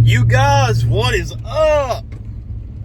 You guys, what is up?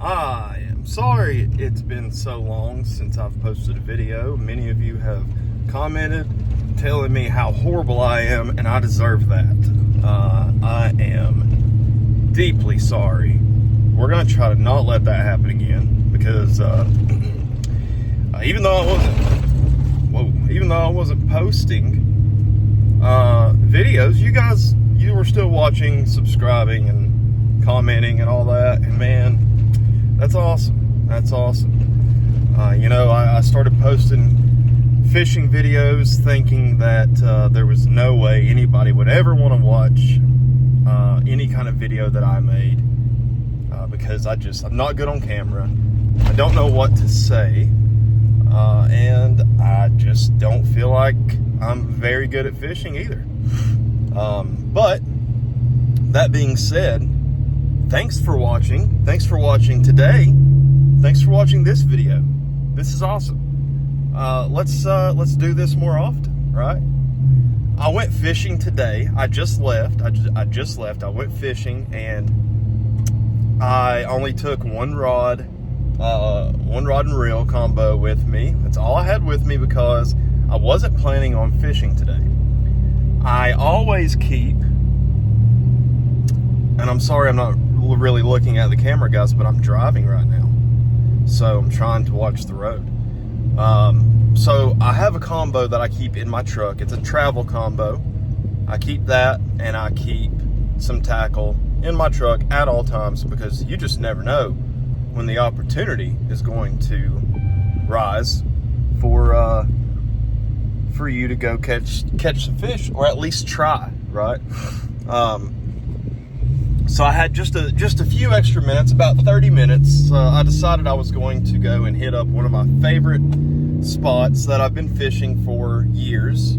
I am sorry it's been so long since I've posted a video. Many of you have commented telling me how horrible I am, and I deserve that. I am deeply sorry. We're going to try to not let that happen again, because even though I wasn't posting videos, you were still watching, subscribing, and commenting and all that, and man, that's awesome. I started posting fishing videos thinking that there was no way anybody would ever want to watch any kind of video that I made, because I'm not good on camera. I don't know what to say, and I just don't feel like I'm very good at fishing either. But that being said, thanks for watching. Thanks for watching today. Thanks for watching this video. This is awesome. Let's do this more often, right? I went fishing today. I just left. I went fishing, and I only took one rod and reel combo with me. That's all I had with me because I wasn't planning on fishing today. I always keep, and I'm sorry I'm not really looking at the camera, guys, but I'm driving right now, so I'm trying to watch the road. So I have a combo that I keep in my truck. It's a travel combo. I keep that, and I keep some tackle in my truck at all times, because you just never know when the opportunity is going to rise for you to go catch some fish, or at least try, right? So I had just a few extra minutes, about 30 minutes. I decided I was going to go and hit up one of my favorite spots that I've been fishing for years.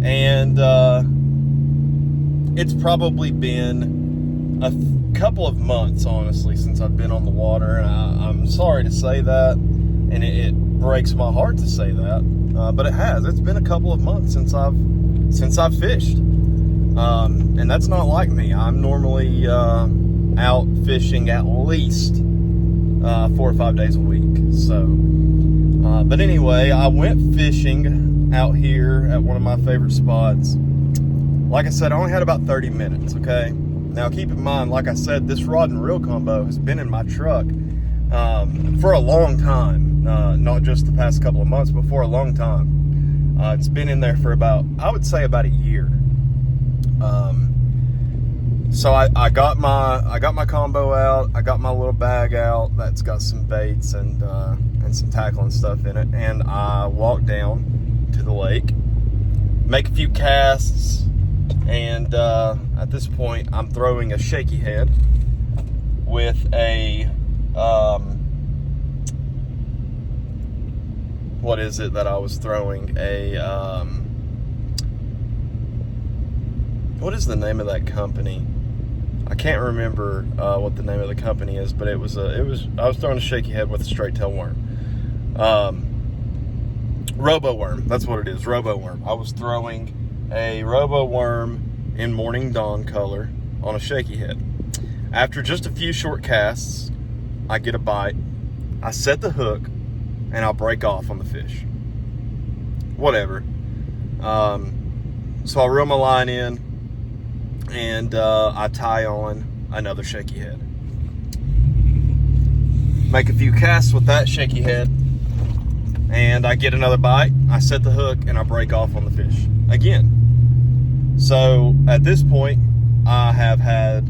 And it's probably been a couple of months, honestly, since I've been on the water. And I'm sorry to say that, and it breaks my heart to say that, but it has. It's been a couple of months since I've fished. And that's not like me. I'm normally out fishing at least 4 or 5 days a week. So, but anyway, I went fishing out here at one of my favorite spots. Like I said, I only had about 30 minutes, okay? Now, keep in mind, like I said, this rod and reel combo has been in my truck for a long time. Not just the past couple of months, but for a long time. It's been in there for I would say about a year. So I got my combo out. I got my little bag out that's got some baits and some tackle and stuff in it, and I walked down to the lake, make a few casts, and at this point I'm throwing a shaky head with a what is it that I was throwing? What is the name of that company? I can't remember what the name of the company is, but I was throwing a shaky head with a straight tail worm. Robo worm, that's what it is, robo worm. I was throwing a robo worm in morning dawn color on a shaky head. After just a few short casts, I get a bite, I set the hook, and I'll break off on the fish. Whatever. So I reel my line in, and I tie on another shaky head. Make a few casts with that shaky head, and I get another bite. I set the hook, and I break off on the fish again. So at this point, I have had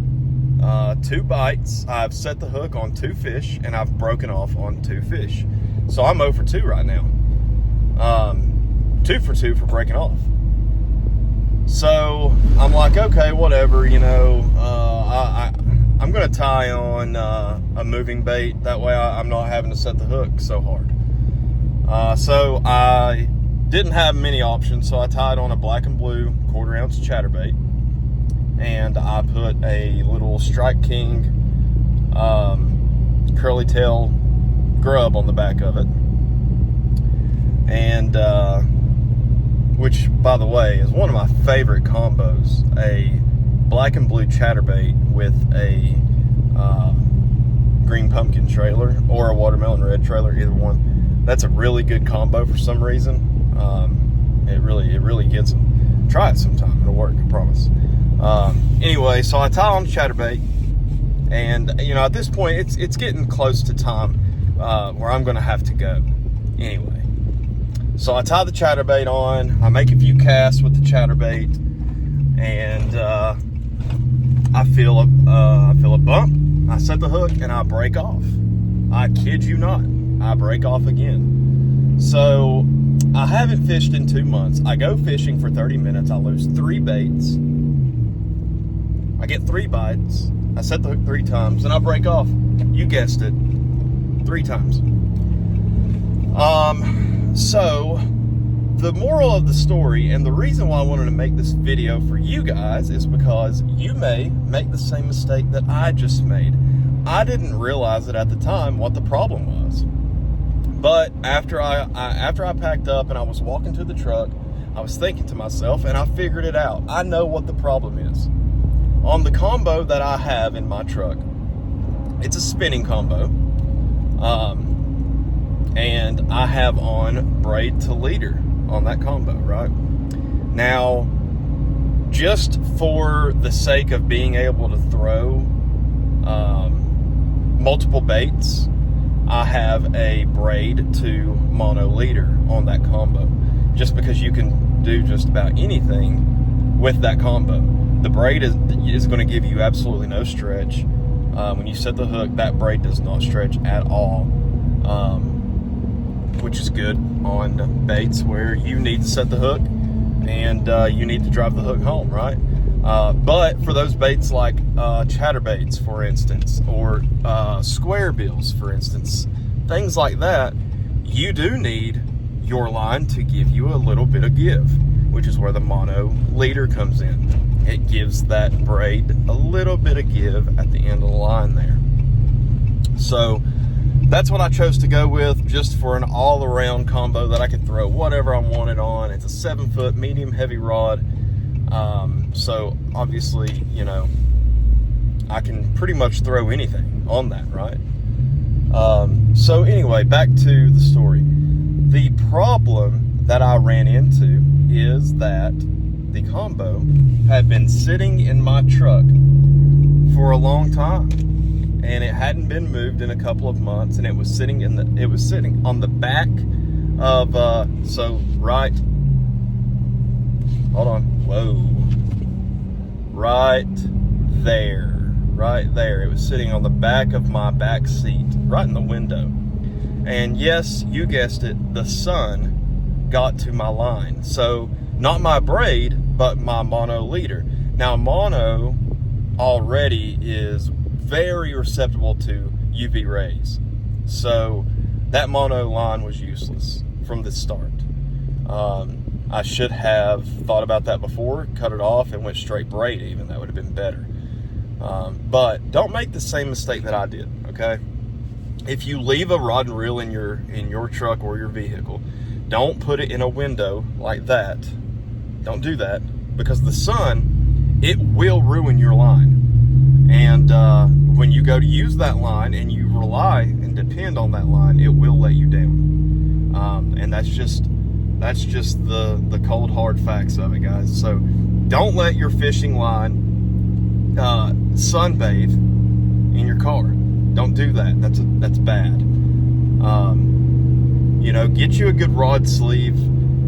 2 bites. I've set the hook on 2 fish, and I've broken off on 2 fish. So I'm 0 for 2 right now. 2 for 2 for breaking off. So I'm like, okay, whatever, I'm going to tie on a moving bait. That way I'm not having to set the hook so hard. So I didn't have many options, so I tied on a black and blue 1/4 ounce chatterbait, and I put a little Strike King curly tail grub on the back of it. And which, by the way, is one of my favorite combos. A black and blue chatterbait with a green pumpkin trailer or a watermelon red trailer, either one. That's a really good combo for some reason. It really gets them. Try it sometime, it'll work, I promise. Anyway, so I tie on the chatterbait, and you know, at this point it's getting close to time where I'm gonna have to go anyway. So I tie the chatterbait on, I make a few casts with the chatterbait, and I feel a bump. I set the hook and I break off. I kid you not, I break off again. So I haven't fished in 2 months. I go fishing for 30 minutes. I lose 3 baits. I get 3 bites. I set the hook 3 times and I break off. You guessed it, 3 times. So the moral of the story, and the reason why I wanted to make this video for you guys, is because you may make the same mistake that I just made. I didn't realize it at the time what the problem was. But after I packed up and I was walking to the truck, I was thinking to myself, and I figured it out. I know what the problem is. On the combo that I have in my truck, it's a spinning combo. And I have on braid to leader on that combo, right? Now, just for the sake of being able to throw multiple baits, I have a braid to mono leader on that combo, just because you can do just about anything with that combo. The braid is going to give you absolutely no stretch. When you set the hook, that braid does not stretch at all, which is good on baits where you need to set the hook and you need to drive the hook home, right? But for those baits like chatterbaits, for instance, or square bills, for instance, things like that, you do need your line to give you a little bit of give, which is where the mono leader comes in. It gives that braid a little bit of give at the end of the line there. So that's what I chose to go with, just for an all-around combo that I could throw whatever I wanted on. It's a 7-foot medium heavy rod. So obviously, you know, I can pretty much throw anything on that, right? So anyway, back to the story. The problem that I ran into is that the combo had been sitting in my truck for a long time, and it hadn't been moved in a couple of months, and it was sitting on the back of right there. It was sitting on the back of my back seat, right in the window. And yes, you guessed it, the sun got to my line. So not my braid, but my mono leader. Now, mono already is very susceptible to UV rays. So that mono line was useless from the start. I should have thought about that before, cut it off, and went straight braid even. That would have been better. But don't make the same mistake that I did, okay? If you leave a rod and reel in your truck or your vehicle, don't put it in a window like that. Don't do that, because the sun, it will ruin your line. And when you go to use that line and you rely and depend on that line, it will let you down. And that's just the cold hard facts of it, guys. So don't let your fishing line sunbathe in your car. Don't do that. That's bad. You know, get you a good rod sleeve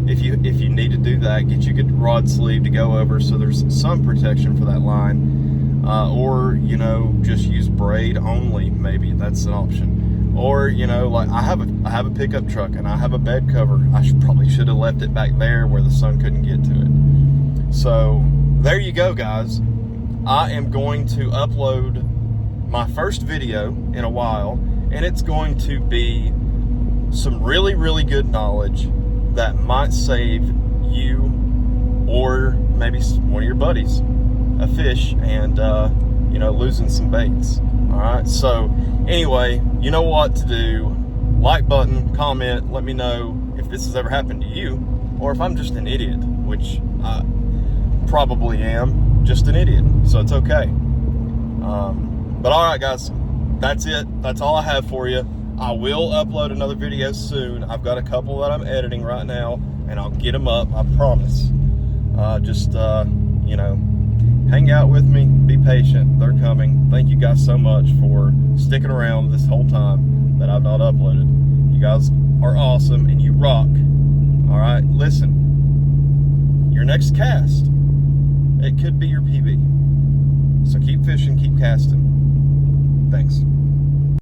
if you need to do that. Get you a good rod sleeve to go over so there's some protection for that line. Or, you know, just use braid only. Maybe that's an option. Or, you know, like I have a pickup truck and I have a bed cover. I probably should have left it back there where the sun couldn't get to it. So there you go, guys. I am going to upload my first video in a while, and it's going to be some really, really good knowledge that might save you or maybe one of your buddies a fish and, you know, losing some baits. All right. So anyway, you know what to do. Like button, comment, let me know if this has ever happened to you or if I'm just an idiot, which I probably am. just an idiot, so it's okay. But all right, guys, that's it. That's all I have for you. I will upload another video soon. I've got a couple that I'm editing right now, and I'll get them up, I promise. You know, hang out with me, be patient, they're coming. Thank you guys so much for sticking around this whole time that I've not uploaded. You guys are awesome, and you rock. All right, listen, your next cast, it could be your PB. So keep fishing, keep casting. Thanks.